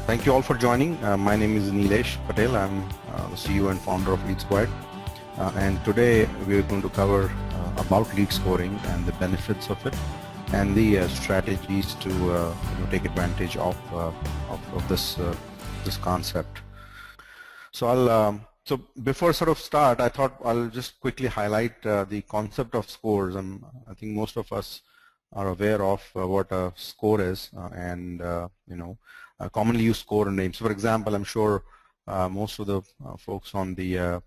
Thank you all for joining. My name is Nilesh Patel. I'm the CEO and founder of Lead Squad. And today we're going to cover about lead scoring and the benefits of it and the strategies to take advantage of this concept. So so before sort of start, I thought I'll just quickly highlight the concept of scores. And I think most of us are aware of what a score is, and commonly used score names. So for example, I'm sure most of the folks on the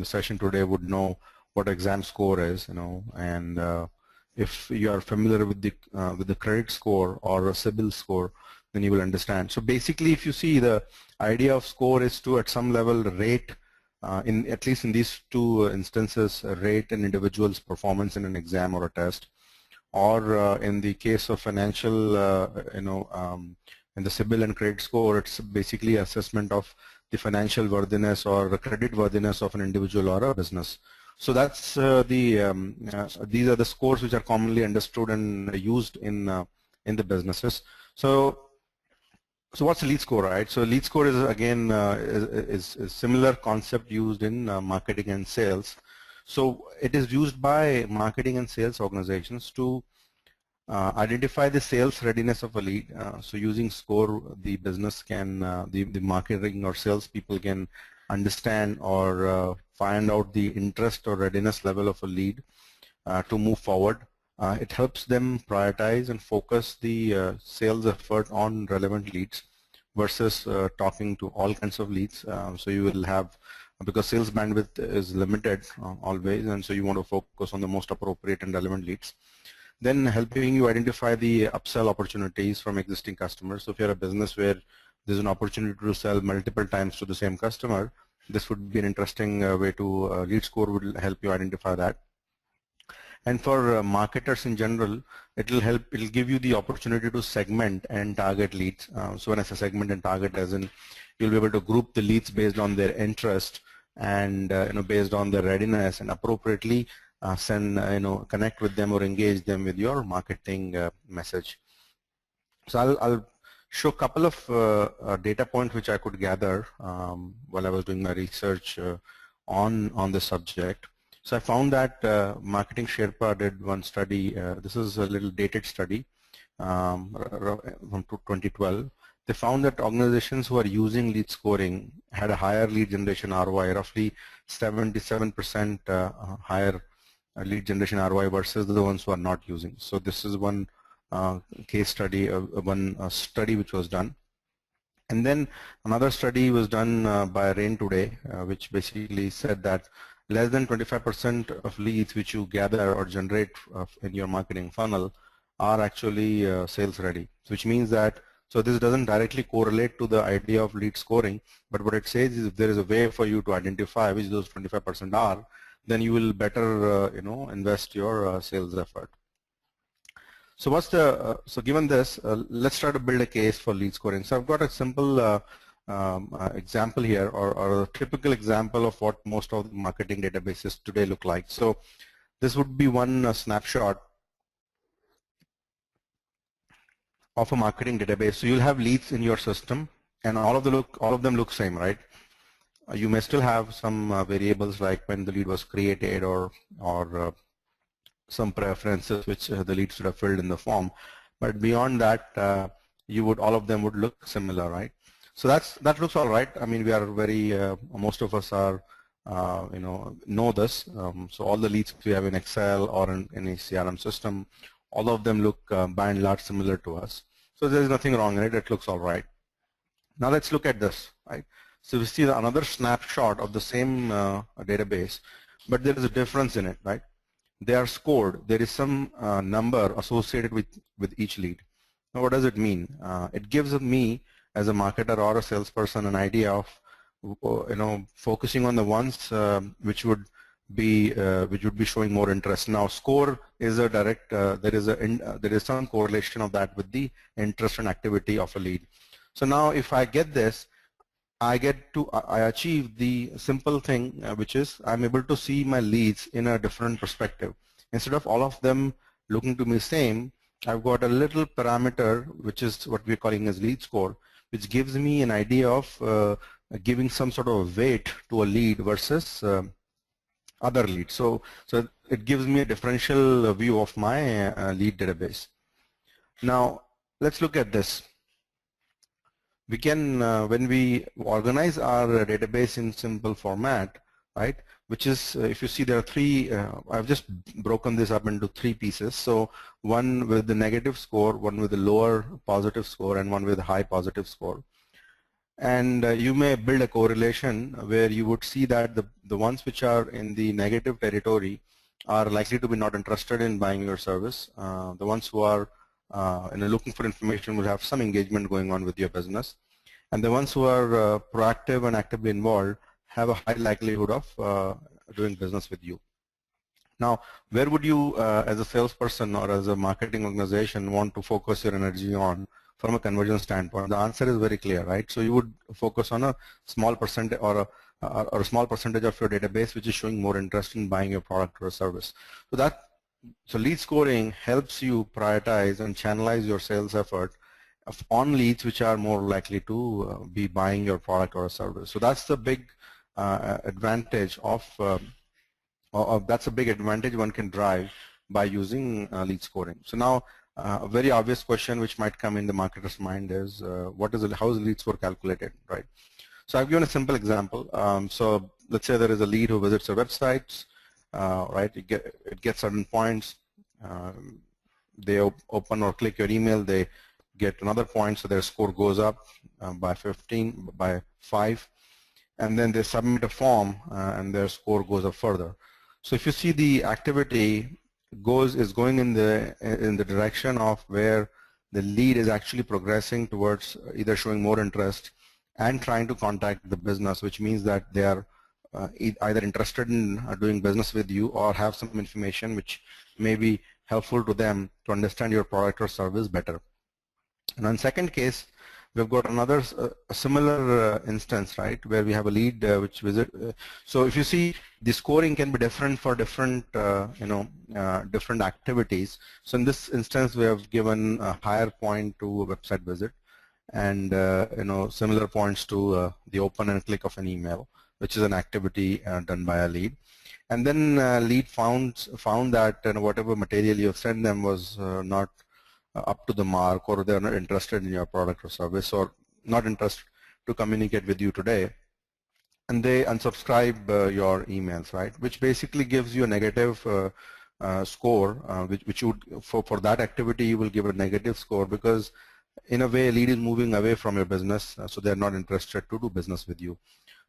session today would know what exam score is, and if you are familiar with the credit score or a CIBIL score, then you will understand. So basically, if you see, the idea of score is to at some level rate, in at least in these two instances, rate an individual's performance in an exam or a test, or in the case of financial, in the CIBIL and credit score, it's basically assessment of the financial worthiness or the credit worthiness of an individual or a business. So that's these are the scores which are commonly understood and used in the businesses. So what's a lead score, right? So lead score is again is similar concept used in marketing and sales. So it is used by marketing and sales organizations to identify the sales readiness of a lead. So using score, the business can, the marketing or sales people can understand or find out the interest or readiness level of a lead to move forward. It helps them prioritize and focus the sales effort on relevant leads versus talking to all kinds of leads. So you will have, because sales bandwidth is limited always, and so you want to focus on the most appropriate and relevant leads. Then helping you identify the upsell opportunities from existing customers. So if you're a business where there's an opportunity to sell multiple times to the same customer, this would be an interesting way to, lead score will help you identify that. And for marketers in general, it'll give you the opportunity to segment and target leads. So when I say segment and target, as in you'll be able to group the leads based on their interest and based on their readiness, and appropriately connect with them or engage them with your marketing message. So I'll show a couple of data points which I could gather while I was doing my research on the subject. So I found that Marketing Sherpa did one study. This is a little dated study from 2012. They found that organizations who are using lead scoring had a higher lead generation ROI, roughly 77% higher lead generation ROI versus the ones who are not using. So this is one case study, one study which was done. And then another study was done by Rain Today, which basically said that less than 25% of leads which you gather or generate in your marketing funnel are actually sales ready, which means that, so this doesn't directly correlate to the idea of lead scoring, but what it says is if there is a way for you to identify which those 25% are, then you will better invest your sales effort. So what's the so given this, let's try to build a case for lead scoring. So I've got a simple example here, or a typical example of what most of the marketing databases today look like. So this would be one snapshot of a marketing database. So you'll have leads in your system, and all of them look same, right? You may still have some variables like when the lead was created, or some preferences which the leads should have filled in the form, but beyond that, all of them would look similar, right? So that looks all right. I mean, we are very most of us are know this. So all the leads we have in Excel or in any CRM system, all of them look by and large similar to us. So there is nothing wrong in it. It looks all right. Now let's look at this, right? So we see another snapshot of the same database, but there is a difference in it, right? They are scored. There is some number associated with each lead. Now, what does it mean? It gives me, as a marketer or a salesperson, an idea of focusing on the ones which would be showing more interest. Now, score is a direct. There is some correlation of that with the interest and activity of a lead. So now, if I get this, I achieve the simple thing, which is I'm able to see my leads in a different perspective. Instead of all of them looking to me same, I've got a little parameter, which is what we're calling as lead score, which gives me an idea of giving some sort of weight to a lead versus other leads. So it gives me a differential view of my lead database. Now let's look at this. We can, when we organize our database in simple format, right, which is, if you see there are three, I've just broken this up into three pieces. So one with the negative score, one with the lower positive score, and one with a high positive score. And you may build a correlation where you would see that the ones which are in the negative territory are likely to be not interested in buying your service. The ones who are looking for information will have some engagement going on with your business. And the ones who are proactive and actively involved have a high likelihood of doing business with you. Now, where would you, as a salesperson or as a marketing organization, want to focus your energy on from a conversion standpoint? The answer is very clear, right? So you would focus on a small percentage or a small percentage of your database which is showing more interest in buying your product or service. So lead scoring helps you prioritize and channelize your sales effort on leads which are more likely to be buying your product or a service. So that's the big advantage that's a big advantage one can drive by using lead scoring. So now a very obvious question which might come in the marketer's mind is how is lead score calculated, right? So I've given a simple example. So let's say there is a lead who visits your websites, right? It gets certain points. They open or click your email, they get another point, so their score goes up by 5, and then they submit a form and their score goes up further. So if you see the activity is going in the direction of where the lead is actually progressing towards either showing more interest and trying to contact the business, which means that they are either interested in doing business with you or have some information which may be helpful to them to understand your product or service better. And in second case, we've got another similar instance, right, where we have a lead which visit. So if you see, the scoring can be different for different, different activities. So in this instance, we have given a higher point to a website visit, and similar points to the open and click of an email, which is an activity done by a lead. And then lead found that whatever material you have sent them was not up to the mark, or they're not interested in your product or service, or not interested to communicate with you today, and they unsubscribe your emails, right? Which basically gives you a negative score, which you would, for that activity you will give a negative score, because in a way lead is moving away from your business, so they're not interested to do business with you.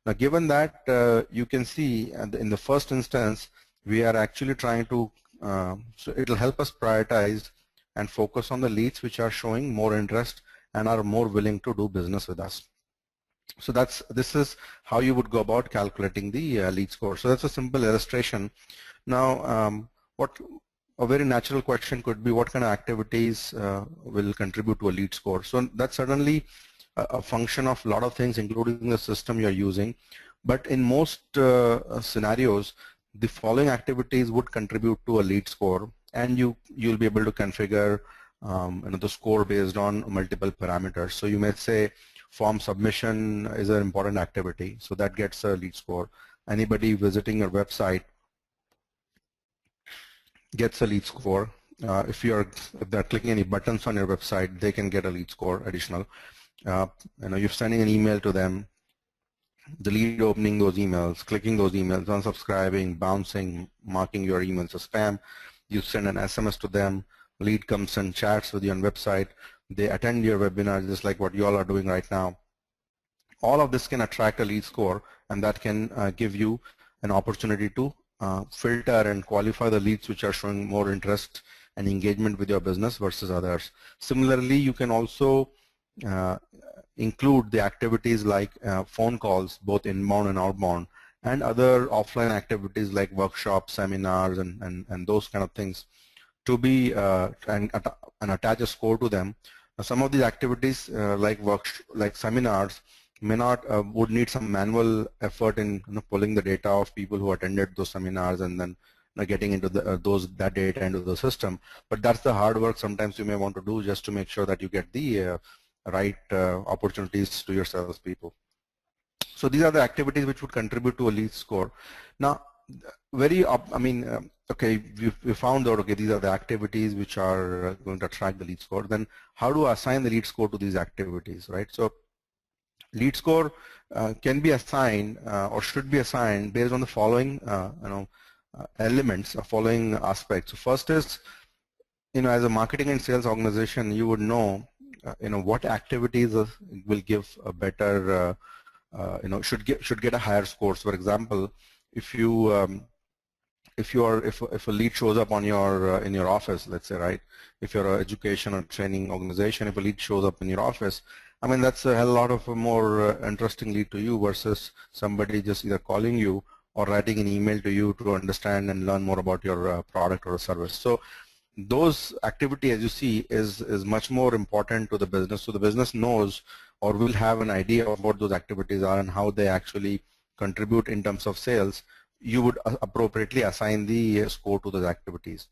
Now, given that, you can see in the first instance we are actually trying to, so it will help us prioritize and focus on the leads which are showing more interest and are more willing to do business with us. So this is how you would go about calculating the lead score. So that's a simple illustration. Now, a very natural question could be, what kind of activities will contribute to a lead score? So that's certainly a function of a lot of things, including the system you're using. But in most scenarios, the following activities would contribute to a lead score, and you'll be able to configure the score based on multiple parameters. So you may say form submission is an important activity, so that gets a lead score. Anybody visiting your website gets a lead score. If they're clicking any buttons on your website, they can get a lead score additional. You're sending an email to them, the lead opening those emails, clicking those emails, unsubscribing, bouncing, marking your emails as spam. You send an SMS to them, lead comes and chats with you on website, they attend your webinar just like what you all are doing right now. All of this can attract a lead score, and that can give you an opportunity to filter and qualify the leads which are showing more interest and engagement with your business versus others. Similarly, you can also include the activities like phone calls, both inbound and outbound, and other offline activities like workshops, seminars, and those kind of things, to be and attach a score to them. Some of these activities like seminars may not would need some manual effort in pulling the data of people who attended those seminars and then getting into that data into the system. But that's the hard work sometimes you may want to do just to make sure that you get the right opportunities to your salespeople. So these are the activities which would contribute to a lead score. Now, okay, we found out, okay, these are the activities which are going to attract the lead score. Then how do I assign the lead score to these activities, right? So lead score can be assigned or should be assigned based on the following, elements, or following aspects. So first is, as a marketing and sales organization, you would know, what activities will give a better, should get a higher score. So for example, if a lead shows up on your in your office, let's say, right? If you're an education or training organization, if a lead shows up in your office, I mean, that's a hell lot of a more interesting lead to you versus somebody just either calling you or writing an email to you to understand and learn more about your product or service. So those activity, as you see, is much more important to the business. So the business knows or will have an idea of what those activities are and how they actually contribute in terms of sales. You would appropriately assign the score to those activities.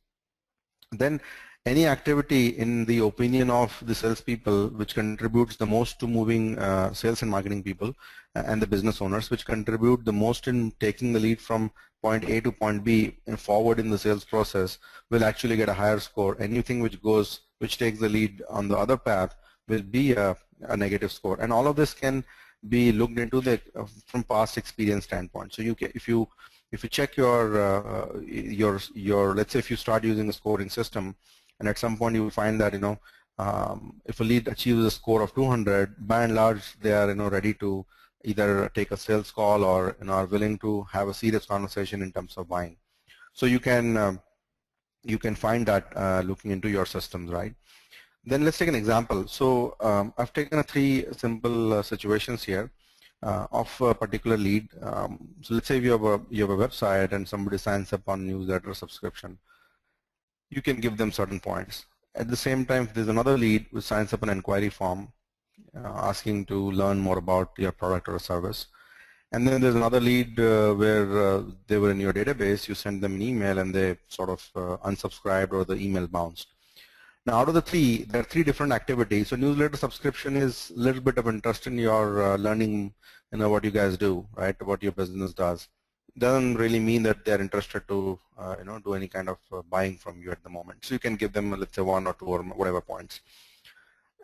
Then any activity in the opinion of the salespeople which contributes the most to moving sales and marketing people and the business owners, which contribute the most in taking the lead from point A to point B and forward in the sales process, will actually get a higher score. Anything which takes the lead on the other path will be a negative score. And all of this can be looked into from past experience standpoint. So if you check your let's say if you start using a scoring system, and at some point you will find that if a lead achieves a score of 200, by and large they are ready to either take a sales call or are willing to have a serious conversation in terms of buying. So you can find that looking into your systems, right? Then let's take an example. So I've taken 3 simple situations here of a particular lead. So let's say you have a website and somebody signs up on newsletter subscription. You can give them certain points. At the same time, if there's another lead who signs up an inquiry form asking to learn more about your product or service, and then there's another lead where they were in your database, you send them an email and they sort of unsubscribed or the email bounced. Now, out of the 3, there are 3 different activities. So newsletter subscription is a little bit of interest in your learning, what you guys do, right, what your business does. Doesn't really mean that they're interested to, do any kind of buying from you at the moment. So you can give them, let's say, 1 or 2 or whatever points.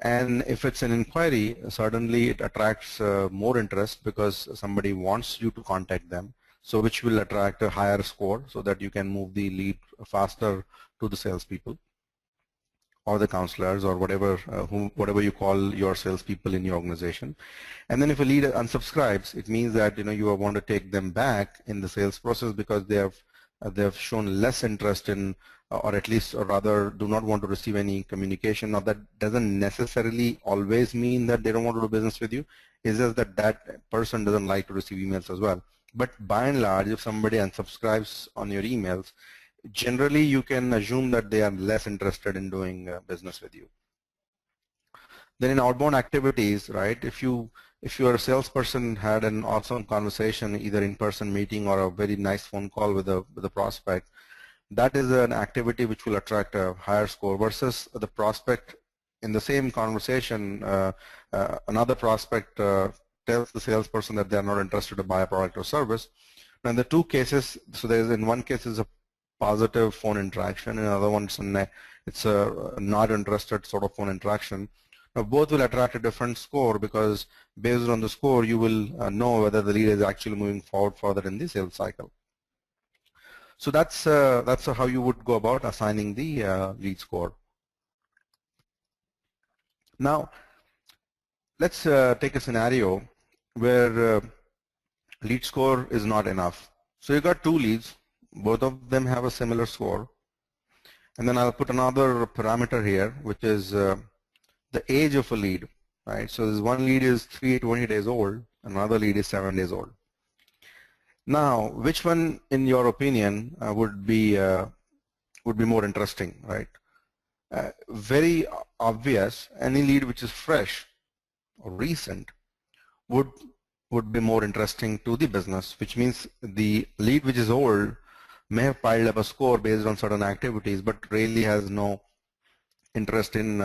And if it's an inquiry, certainly it attracts more interest because somebody wants you to contact them. So which will attract a higher score so that you can move the lead faster to the salespeople or the counselors or whatever you call your salespeople in your organization. And then if a lead unsubscribes, it means that you want to take them back in the sales process because they have shown less interest in, or at least, or rather, do not want to receive any communication. Now that doesn't necessarily always mean that they don't want to do business with you. It's just that that person doesn't like to receive emails as well. But by and large, if somebody unsubscribes on your emails, generally you can assume that they are less interested in doing business with you. Then in outbound activities, right, if your salesperson had an awesome conversation, either in-person meeting or a very nice phone call with a prospect, that is an activity which will attract a higher score versus the prospect in the same conversation. Another prospect tells the salesperson that they are not interested to buy a product or service. Now in the 2 cases, so there's in one case is a positive phone interaction, and another one it's a not interested sort of phone interaction. Now both will attract a different score because based on the score you will know whether the lead is actually moving forward further in the sales cycle. So that's how you would go about assigning the lead score. Now let's take a scenario where lead score is not enough. So you got 2 leads. Both of them have a similar score, and then I'll put another parameter here, which is the age of a lead, right? So this one lead is 20 days old, another lead is 7 days old. Now, which one, in your opinion, would be more interesting, right? Very obvious. Any lead which is fresh or recent would be more interesting to the business, which means the lead which is old may have piled up a score based on certain activities, but really has no interest in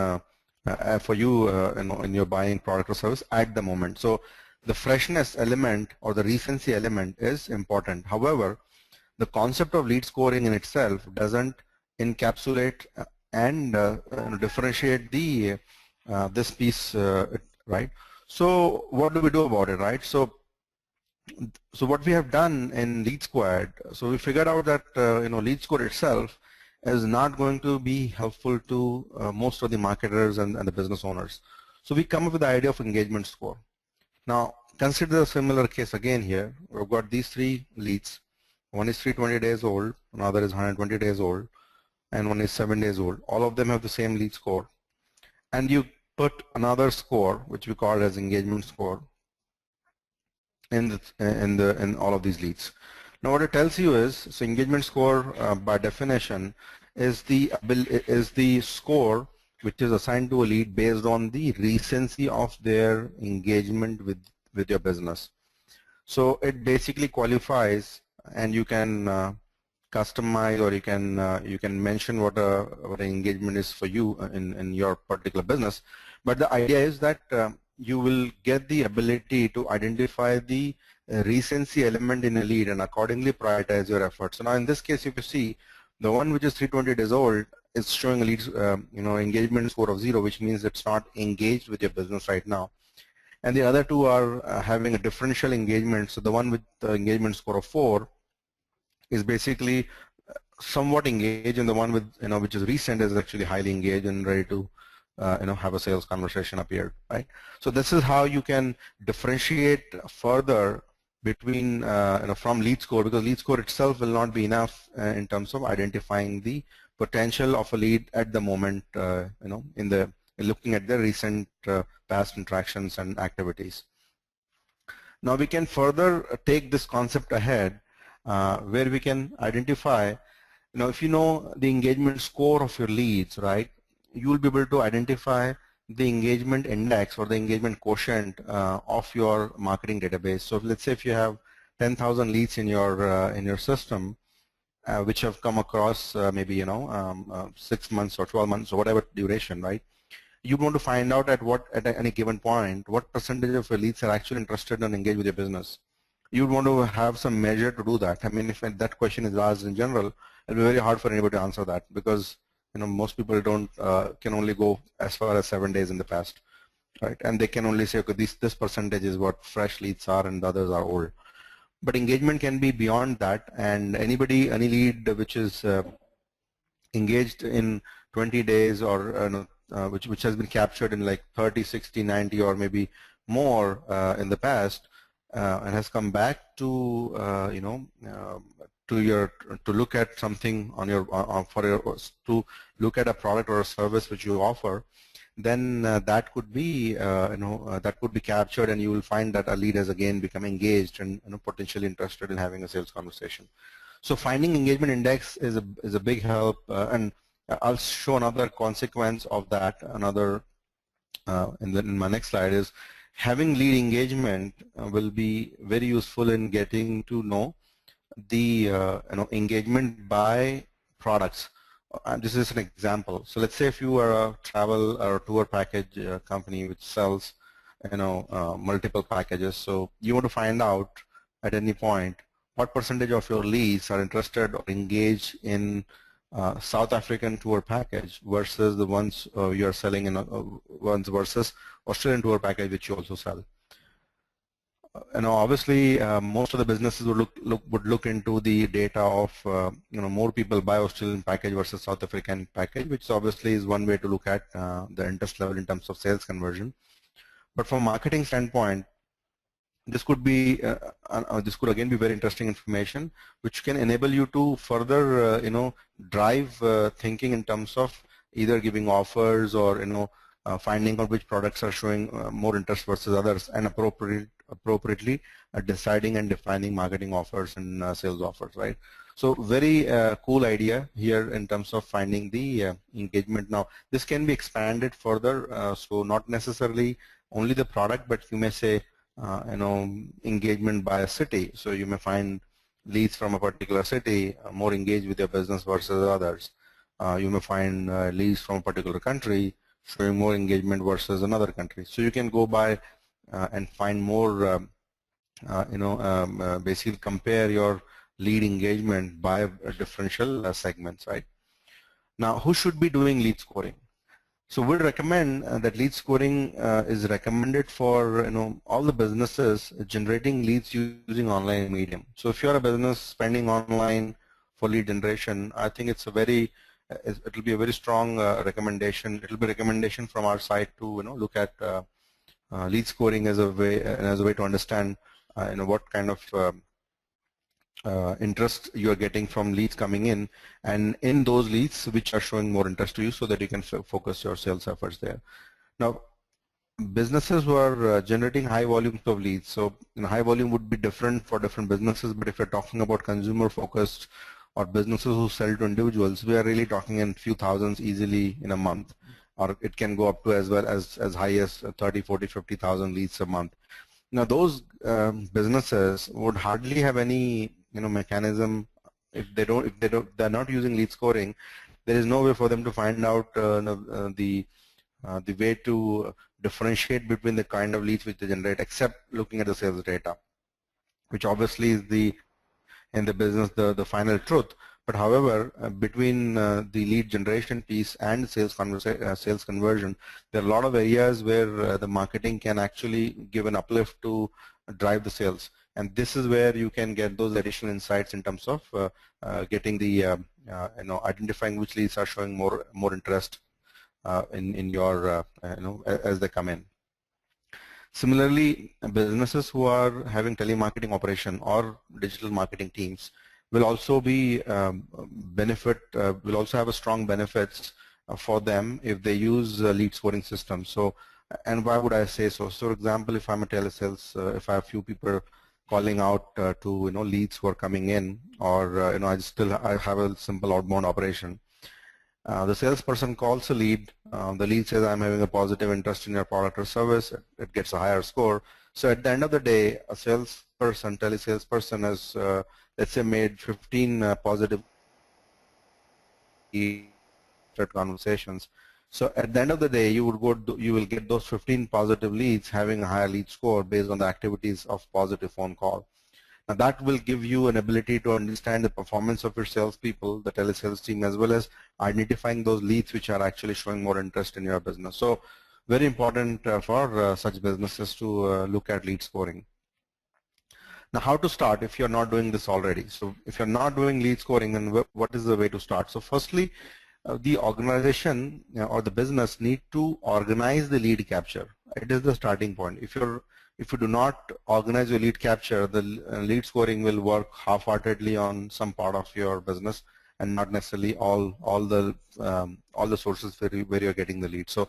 for you, in your buying product or service at the moment. So the freshness element or the recency element is important. However, the concept of lead scoring in itself doesn't encapsulate and differentiate the this piece, right? So what do we do about it, right? So what we have done in Lead Squad, so we figured out that Lead Score itself is not going to be helpful to most of the marketers and the business owners. So we come up with the idea of engagement score. Now consider a similar case again here. We've got these three leads. One is 320 days old, another is 120 days old, and one is 7 days old. All of them have the same lead score. And you put another score, which we call as engagement score, in all of these leads. Now what it tells you is, so engagement score by definition is the score which is assigned to a lead based on the recency of their engagement with your business. So it basically qualifies, and you can customize, or you can mention what an engagement is for you in your particular business. But the idea is that you will get the ability to identify the recency element in a lead and accordingly prioritize your efforts. So now in this case, if you see, the one which is 320 days old is showing a lead engagement score of 0, which means it's not engaged with your business right now. And the other two are having a differential engagement. So the one with the engagement score of 4 is basically somewhat engaged, and the one with which is recent is actually highly engaged and ready to have a sales conversation appear, right? So this is how you can differentiate further between from lead score, because lead score itself will not be enough in terms of identifying the potential of a lead at the moment, in looking at the recent past interactions and activities. Now we can further take this concept ahead, where we can identify, if you know the engagement score of your leads, right, you will be able to identify the engagement index or the engagement quotient of your marketing database. So let's say if you have 10,000 leads in your system, which have come across maybe 6 months or 12 months or whatever duration, right? You want to find out at any given point what percentage of your leads are actually interested and engaged with your business. You want to have some measure to do that. I mean, if that question is asked in general, it'll be very hard for anybody to answer that, because most people don't can only go as far as 7 days in the past, right? And they can only say, okay, this percentage is what fresh leads are and the others are old. But engagement can be beyond that, and any lead which is engaged in 20 days or which has been captured in like 30, 60, 90 or maybe more in the past and has come back to to look at something on your to look at a product or a service which you offer, then that could be that could be captured, and you will find that a lead has again become engaged and potentially interested in having a sales conversation. So finding engagement index is a big help, and I'll show another consequence of that. Another in my next slide is having lead engagement will be very useful in getting to know the engagement by products. This is an example. So let's say if you are a travel or tour package company which sells multiple packages, so you want to find out at any point what percentage of your leads are interested or engaged in South African tour package versus the ones you are selling in ones versus Australian tour package which you also sell. Obviously most of the businesses would look into the data of more people buy Australian package versus South African package, which obviously is one way to look at the interest level in terms of sales conversion. But from a marketing standpoint, this could be this could again be very interesting information which can enable you to further drive thinking in terms of either giving offers or finding out which products are showing more interest versus others, and appropriately deciding and defining marketing offers and sales offers, right? So very cool idea here in terms of finding the engagement. Now this can be expanded further, so not necessarily only the product, but you may say engagement by a city. So you may find leads from a particular city more engaged with your business versus others. You may find leads from a particular country showing more engagement versus another country. So you can go by and find more, basically compare your lead engagement by differential segments, right? Now, who should be doing lead scoring? So we recommend that lead scoring is recommended for all the businesses generating leads using online medium. So if you're a business spending online for lead generation, I think it's a very it will be a very strong recommendation. It will be a recommendation from our side to look at lead scoring as a way to understand what kind of interest you are getting from leads coming in, and in those leads which are showing more interest to you, so that you can focus your sales efforts there. Now, businesses who are generating high volumes of leads, so high volume would be different for different businesses, but if you're talking about consumer focused or businesses who sell to individuals, we are really talking in few thousands easily in a month, or it can go up to as well as high as 30, 40, 50,000 leads a month. Now those businesses would hardly have any mechanism. If they're not using lead scoring, there is no way for them to find out the way to differentiate between the kind of leads which they generate, except looking at the sales data, which obviously is in the business the final truth. But however, between the lead generation piece and sales conversion, there are a lot of areas where the marketing can actually give an uplift to drive the sales, and this is where you can get those additional insights in terms of getting the identifying which leads are showing more interest in your as they come in. Similarly, businesses who are having telemarketing operation or digital marketing teams will also be will also have a strong benefits for them if they use lead scoring systems. So, and why would I say so? So, for example, if I'm a telesales, if I have few people calling out to leads who are coming in, or I have a simple outbound operation. The salesperson calls a lead. The lead says, I'm having a positive interest in your product or service. It gets a higher score. So at the end of the day, a salesperson, telesalesperson has, let's say, made 15 positive conversations. So at the end of the day, you will get those 15 positive leads having a higher lead score based on the activities of positive phone call. Now that will give you an ability to understand the performance of your salespeople, the telesales team, as well as identifying those leads which are actually showing more interest in your business. So very important for such businesses to look at lead scoring. Now, how to start if you're not doing this already? So if you're not doing lead scoring, then what is the way to start? So firstly, the organization or the business need to organize the lead capture. It is the starting point. If you do not organize your lead capture, the lead scoring will work half-heartedly on some part of your business and not necessarily all the sources where you're getting the lead. So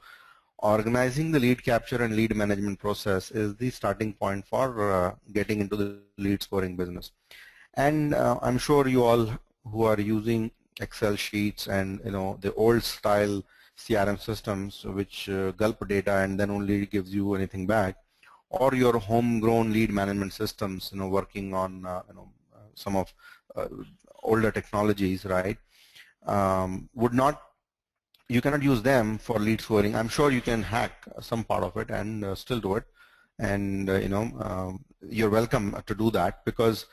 organizing the lead capture and lead management process is the starting point for getting into the lead scoring business. And I'm sure you all who are using Excel sheets and the old style CRM systems which gulp data and then only gives you anything back, or your homegrown lead management systems, working on some of older technologies, right? You cannot use them for lead scoring. I'm sure you can hack some part of it and still do it, and you're welcome to do that, because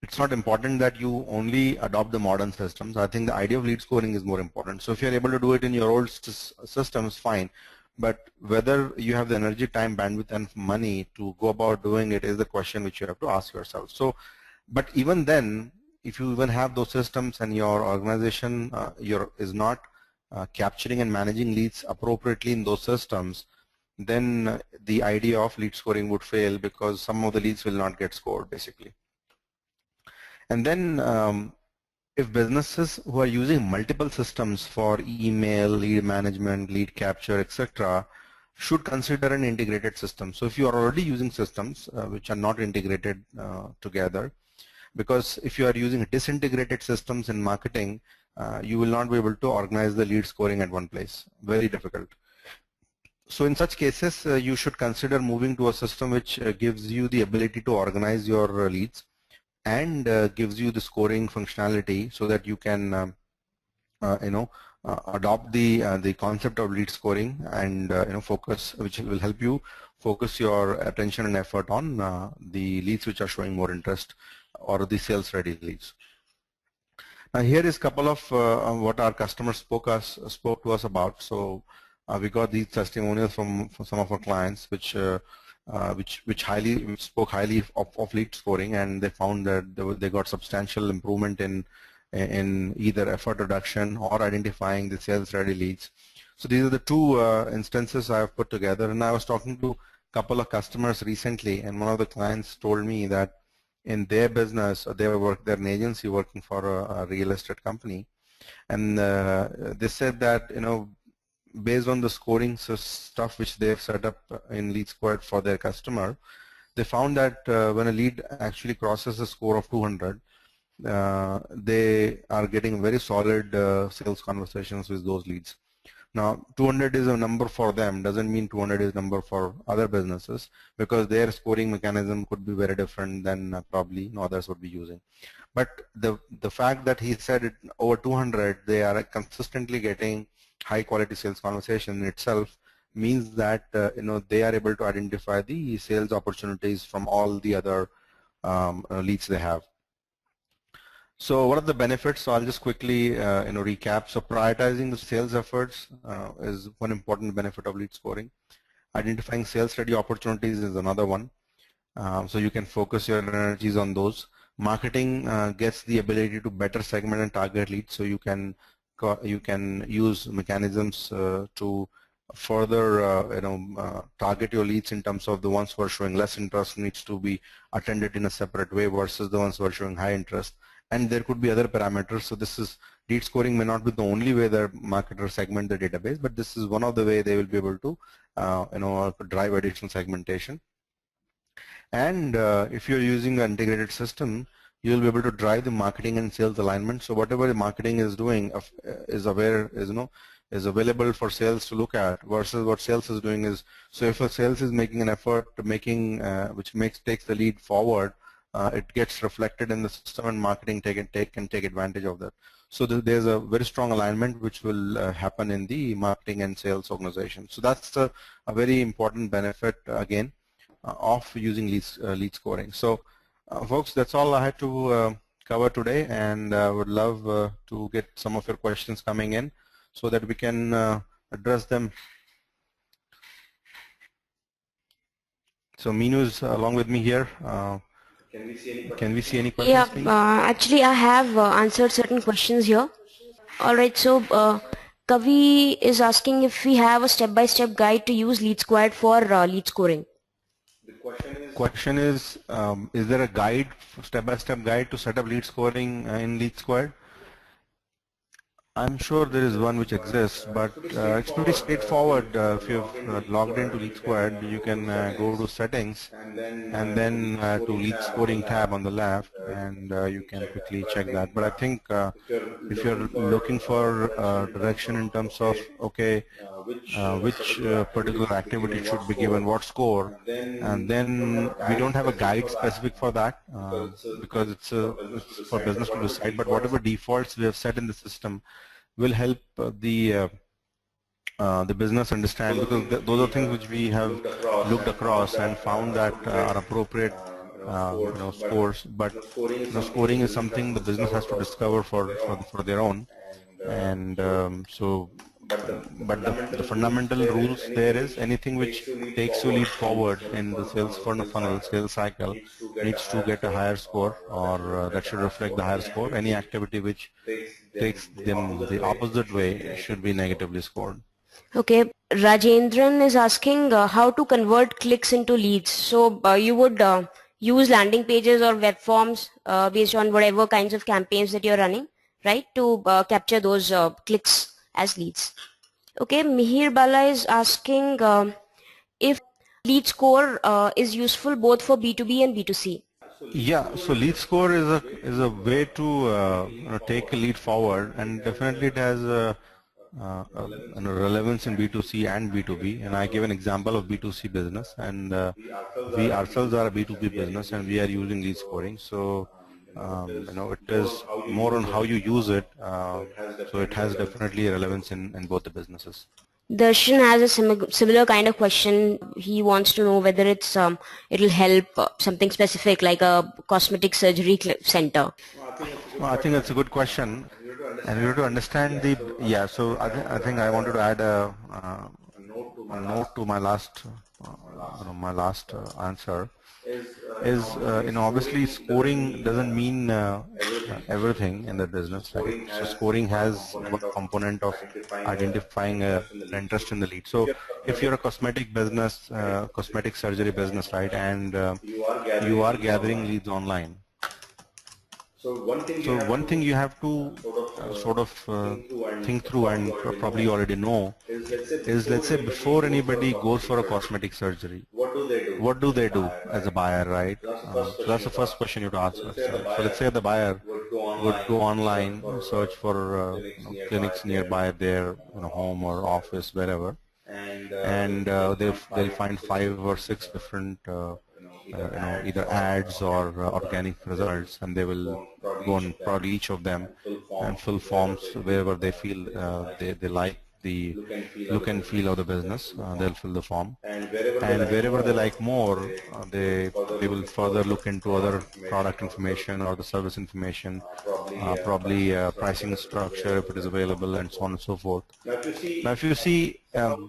it's not important that you only adopt the modern systems. I think the idea of lead scoring is more important. So if you're able to do it in your old systems, fine. But whether you have the energy, time, bandwidth, and money to go about doing it is the question which you have to ask yourself. So, but even then, if you even have those systems and your organization is not capturing and managing leads appropriately in those systems, then the idea of lead scoring would fail, because some of the leads will not get scored, basically. And then if businesses who are using multiple systems for email, lead management, lead capture, etc., should consider an integrated system. So if you are already using systems which are not integrated together, because if you are using disintegrated systems in marketing, you will not be able to organize the lead scoring at one place. Very difficult. So in such cases, you should consider moving to a system which gives you the ability to organize your leads and gives you the scoring functionality, so that you can adopt the concept of lead scoring and focus, which will help you focus your attention and effort on the leads which are showing more interest or the sales ready leads. Now here is a couple of what our customers spoke to us about. So we got these testimonials from some of our clients which spoke highly of lead scoring, and they found that they got substantial improvement in either effort reduction or identifying the sales ready leads. So these are the two instances I have put together, and I was talking to a couple of customers recently, and one of the clients told me that in their business, they're an agency working for a real estate company, and they said that based on the scoring stuff which they've set up in Lead Squared for their customer, they found that when a lead actually crosses a score of 200, they are getting very solid sales conversations with those leads. Now 200 is a number for them, doesn't mean 200 is a number for other businesses, because their scoring mechanism could be very different than probably others would be using. But the fact that he said it over 200, they are consistently getting high quality sales conversation in itself means that they are able to identify the sales opportunities from all the other leads they have. So what are the benefits? So I'll just quickly recap. So prioritizing the sales efforts is one important benefit of lead scoring. Identifying sales ready opportunities is another one. So you can focus your energies on those. Marketing gets the ability to better segment and target leads, so you can use mechanisms to further target your leads in terms of the ones who are showing less interest needs to be attended in a separate way versus the ones who are showing high interest. And there could be other parameters. So this is lead scoring may not be the only way the marketers segment the database, but this is one of the way they will be able to drive additional segmentation. And if you're using an integrated system, you'll be able to drive the marketing and sales alignment. So whatever the marketing is doing is available for sales to look at, versus what sales is doing is, so if a sales is making an effort to takes the lead forward, it gets reflected in the system, and marketing can take advantage of that. So there's a very strong alignment which will happen in the marketing and sales organization. So that's a very important benefit again of using lead scoring. So folks, that's all I had to cover today, and I would love to get some of your questions coming in so that we can address them. So Meenu is along with me here. Can we see any questions? Yeah, actually I have answered certain questions here. Alright, so Kavi is asking if we have a step-by-step guide to use Lead Squared for lead scoring. The question is there a guide, step-by-step guide to set up lead scoring in Lead Squared? I'm sure there is one which exists, but it's pretty straightforward. If you've logged into Lead Squared, you can go to settings and then to lead scoring tab on the left, and you can quickly check that. But I think if you're looking for direction in terms of which particular activity should be given what score, and then we don't have a guide specific for that because it's for business to decide, but whatever defaults we have set in the system will help the business understand, because those are things which we have looked across and found that are appropriate scores, but scoring is something the business has to discover for their own. And but the fundamental rules there is anything which takes you lead forward in the sales funnel, sales cycle, needs to get a higher score, or that should reflect the higher score. Any activity which takes them the opposite way should be negatively scored. Okay, Rajendran is asking how to convert clicks into leads. So you would use landing pages or web forms based on whatever kinds of campaigns that you're running, right, to capture those clicks as leads. Okay, Mihir Bala is asking if lead score is useful both for B2B and B2C. Yeah, so lead score is a way to take a lead forward, and definitely it has a relevance in B2C and B2B. And I give an example of B2C business, and we ourselves are a B2B business, and we are using lead scoring. So It is more on how you use it. So it has definitely a relevance in both the businesses. Darshan has a similar kind of question. He wants to know whether it'll help something specific like a cosmetic surgery center. Well, I think that's a good question, and you have to understand the So I think I wanted to add a note to my last answer. Is obviously scoring doesn't mean everything in the business, right? So scoring has one component of identifying an interest in the lead. So if you're a cosmetic business, cosmetic surgery business, right, and you are gathering leads online. So one thing you have to sort of think through, and probably you already know, is let's say before anybody goes for a cosmetic surgery, what do they do as a buyer, right? So that's the first question you have to ask yourself. So let's say the buyer would go online, search for clinics nearby their home or office, wherever, and they'll find 5 or 6 different either ads or organic results, and they will go on probably each of them and fill forms wherever they feel they like the look and feel of the business. They'll fill the form, and wherever they like more, they will further look into other product information or the service information, probably pricing structure if it is available, and so on and so forth. Now if you see,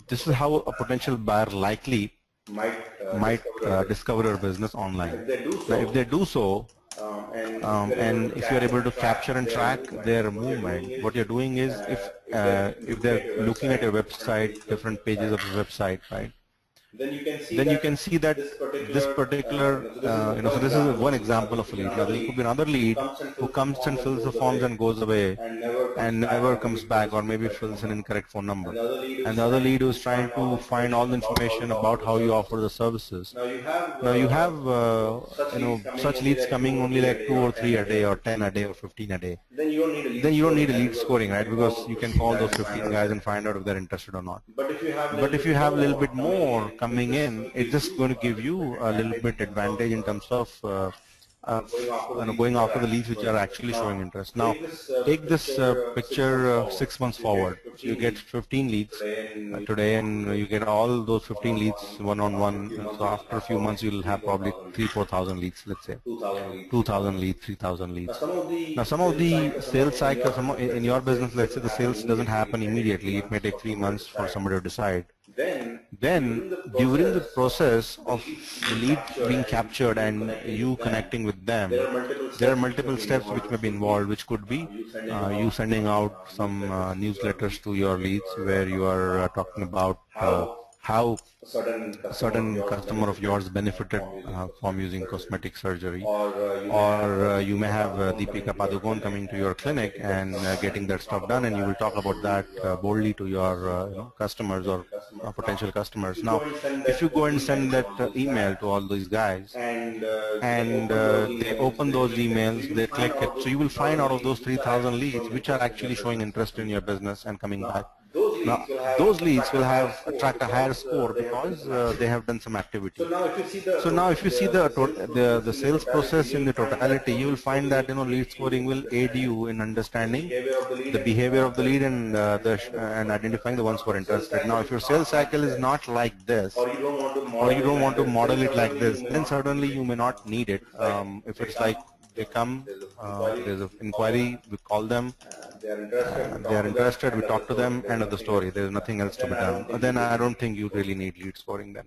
this is how a potential buyer likely might discover your business online. Now, if they do so, and if you are able to capture and track their movement, what you're doing is, if they're looking at your website, different pages of the website, right, then you can see that this particular, so this is one example of a lead. Now there could be another lead who comes and fills the forms and goes away and never comes back, or maybe fills an incorrect phone number. And the other lead who is trying to find all the information about how you offer the services. Now you have, such leads coming only like 2 or 3 a day, or 10 a day, or 15 a day. Then you don't need a lead scoring, right? Because you can call those 15 guys and find out if they're interested or not. But if you have a little bit more coming in, it's just going to give you a little bit advantage in terms of going after the leads which are actually showing interest. Now, take this picture 6 months forward. So you get 15 leads today, and you get all those 15 leads one-on-one. So after a few months, you'll have probably 3,000-4,000 leads, let's say. 2,000 leads, 3,000 leads. Now, some of the sales cycles in your business, let's say the sales doesn't happen immediately. It may take 3 months for somebody to decide. Then during the process of the lead being captured and you connecting with them, there are multiple steps which may be involved, which could be you sending out some newsletters to your leads where you are talking about how a certain customer of yours benefited from using cosmetic surgery, or you may have Deepika Padukone coming to your clinic and getting that stuff done, and you will talk about that boldly to your customers or potential customers. Now, if you go and send that email to all these guys, and they open those emails, they click it, so you will find out of those 3,000 leads which are actually showing interest in your business and coming back. Now, those leads will attract a higher score because they have done some activity. So now if you see the sales process in the totality, you will find that lead scoring will aid you in understanding the behavior of the lead and identifying the ones who are interested. Now, if your sales cycle is not like this, or you don't want to model it like this, then certainly you may not need it. If it's like they come, there's an inquiry, we call them, they are interested, we talk to them, end of the story. There's nothing else to be done. Then I don't think you really need lead scoring then.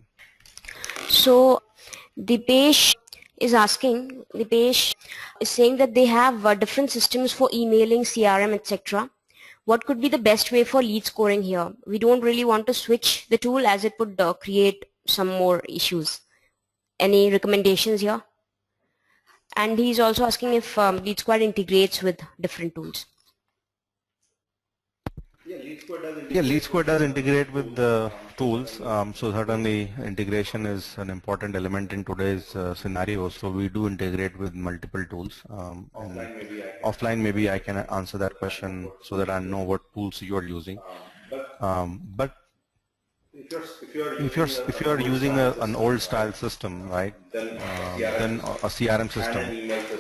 So Dipesh is saying that they have different systems for emailing, CRM, etc. What could be the best way for lead scoring here? We don't really want to switch the tool as it would create some more issues. Any recommendations here? And he's also asking if Lead Squad integrates with different tools. Yeah, Lead Squad does integrate with the tools. So certainly integration is an important element in today's scenario. So we do integrate with multiple tools. Offline, maybe I can answer that question so that I know what tools you are using. But If you're using an old style system, right, then a CRM system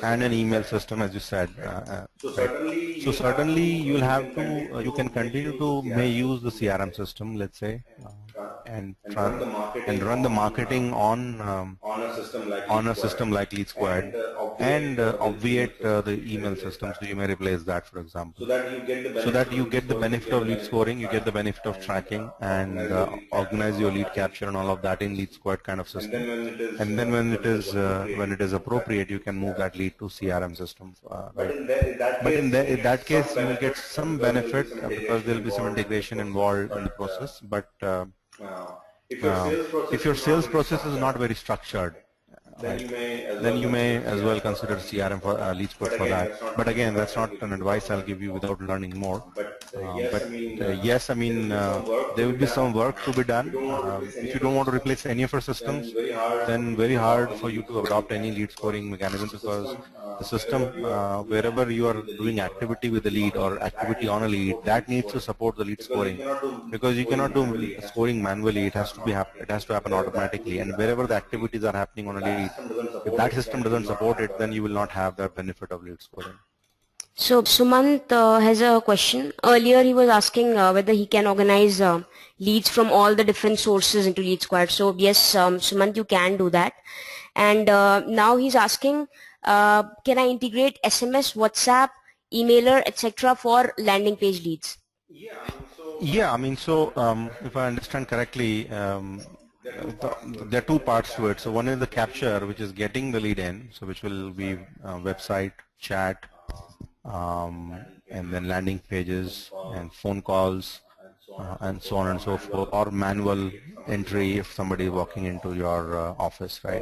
and an email system, as you said, right. So certainly you'll have to, you can continue to may use the CRM system, let's say, and run the marketing on a system like Lead Squared, and obviate the email system. So you may replace that, for example, so that you get the benefit of lead scoring, you get the benefit of tracking, and organize your lead capture and all of that in Lead Squared kind of system. And then when it is appropriate, you can move that lead to CRM system. Right. But in that case, you will get some benefit because there will be some integration involved in the process. But if your sales process is not very structured, then you may as well consider CRM for Lead Squared for that. But again, that's not an advice I'll give you without learning more. Yes, I mean, there will be some work to be done. If you don't want to replace any of your systems, then very hard for you to adopt any lead scoring mechanism, because the system, wherever you are doing activity with the lead or activity on a lead, that needs to support the lead scoring, because you cannot do scoring manually. It has to happen automatically, and wherever the activities are happening on a lead, if that system doesn't support it, then you will not have the benefit of lead scoring. So Sumant has a question. Earlier he was asking whether he can organize leads from all the different sources into Lead Squared. So yes, Sumant, you can do that. And now he's asking, can I integrate SMS, WhatsApp, emailer, etc. for landing page leads? Yeah, I mean, so if I understand correctly, there are two parts to it. So one is the capture, which is getting the lead in, so which will be website, chat, and then landing pages and phone calls, and so on and so forth, or manual entry if somebody is walking into your office, right?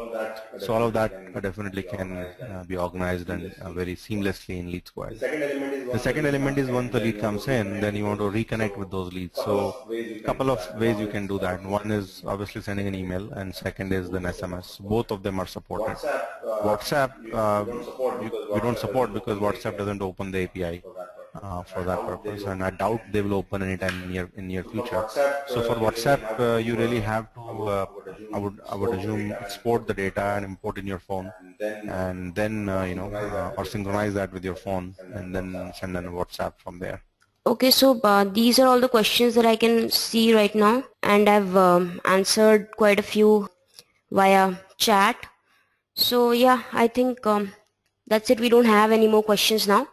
So all of that definitely can be organized and very seamlessly in Lead Squared. The second element is once the lead comes in, then you want to reconnect with those leads. So a couple of ways you can do that. One is obviously sending an email, and second is an SMS. Both of them are supported. WhatsApp we don't support because WhatsApp doesn't open the API for that purpose, and I doubt they will open anytime in near future. So for WhatsApp, you really have to, I would assume, export the data and import in your phone, and then or synchronize that with your phone, and then send a WhatsApp from there. Okay, so these are all the questions that I can see right now, and I've answered quite a few via chat. So yeah, I think that's it. We don't have any more questions now.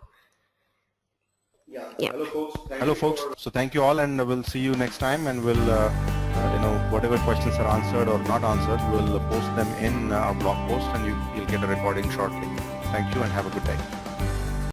Yeah. Hello folks. So thank you all, and we'll see you next time, and we'll whatever questions are answered or not answered, we'll post them in our blog post, and you'll get a recording shortly. Thank you and have a good day.